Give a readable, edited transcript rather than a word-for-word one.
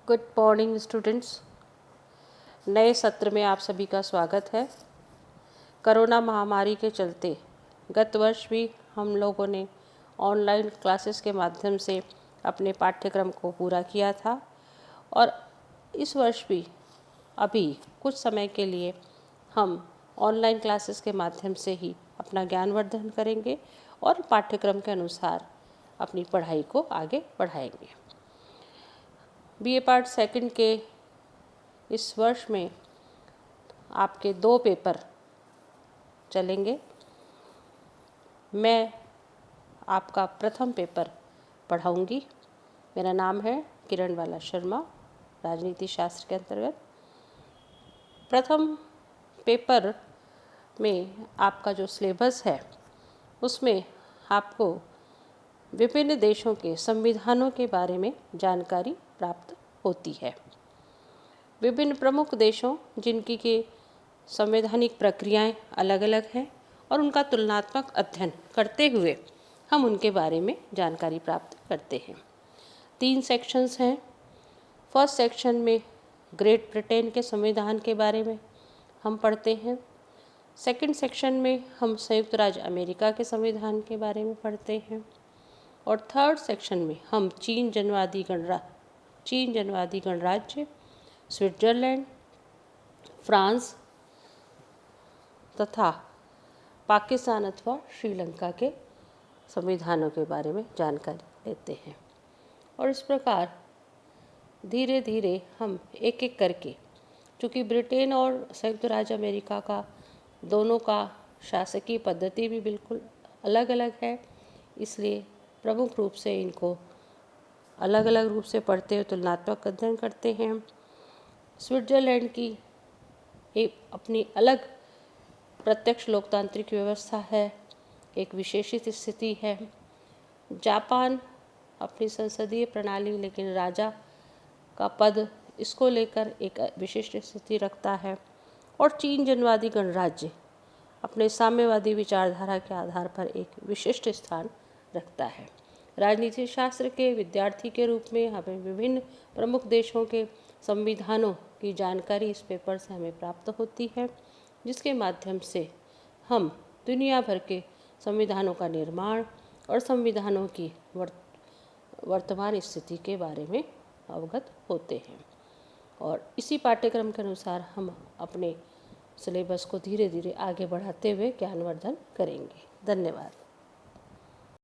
Good morning students. नए सत्र में आप सभी का स्वागत है। कोरोना महामारी के चलते गत वर्ष भी हम लोगों ने ऑनलाइन क्लासेस के माध्यम से अपने पाठ्यक्रम को पूरा किया था और इस वर्ष भी अभी कुछ समय के लिए हम ऑनलाइन क्लासेस के माध्यम से ही अपना ज्ञानवर्धन करेंगे और पाठ्यक्रम के अनुसार अपनी पढ़ाई को आगे बढ़ाएंगे। बीए पार्ट सेकंड के इस वर्ष में आपके 2 पेपर चलेंगे। मैं आपका प्रथम पेपर पढ़ाऊंगी। मेरा नाम है किरण बाला शर्मा, राजनीति शास्त्र के अंतर्गत। प्रथम पेपर में आपका जो सिलेबस है उसमें आपको विभिन्न देशों के संविधानों के बारे में जानकारी प्राप्त होती है। विभिन्न प्रमुख देशों जिनकी के संवैधानिक प्रक्रियाएं अलग अलग हैं और उनका तुलनात्मक अध्ययन करते हुए हम उनके बारे में जानकारी प्राप्त करते हैं। 3 सेक्शंस हैं। फर्स्ट सेक्शन में ग्रेट ब्रिटेन के संविधान के बारे में हम पढ़ते हैं। सेकंड सेक्शन में हम संयुक्त राज्य अमेरिका के संविधान के बारे में पढ़ते हैं और थर्ड सेक्शन में हम चीन जनवादी गणराज्य, स्विट्जरलैंड, फ्रांस तथा पाकिस्तान अथवा श्रीलंका के संविधानों के बारे में जानकारी लेते हैं। और इस प्रकार धीरे धीरे हम एक एक करके, चूँकि ब्रिटेन और संयुक्त राज्य अमेरिका का दोनों का शासकीय पद्धति भी बिल्कुल अलग अलग है, इसलिए प्रमुख रूप से इनको अलग अलग रूप से पढ़ते हुए तुलनात्मक अध्ययन करते हैं। स्विट्जरलैंड की एक अपनी अलग प्रत्यक्ष लोकतांत्रिक व्यवस्था है, एक विशेषित स्थिति है। जापान अपनी संसदीय प्रणाली लेकिन राजा का पद, इसको लेकर एक विशिष्ट स्थिति रखता है। और चीन जनवादी गणराज्य अपने साम्यवादी विचारधारा के आधार पर एक विशिष्ट स्थान रखता है। राजनीति शास्त्र के विद्यार्थी के रूप में हमें विभिन्न प्रमुख देशों के संविधानों की जानकारी इस पेपर से हमें प्राप्त होती है, जिसके माध्यम से हम दुनिया भर के संविधानों का निर्माण और संविधानों की वर्तमान स्थिति के बारे में अवगत होते हैं। और इसी पाठ्यक्रम के अनुसार हम अपने सिलेबस को धीरे धीरे आगे बढ़ाते हुए ज्ञानवर्धन करेंगे। धन्यवाद।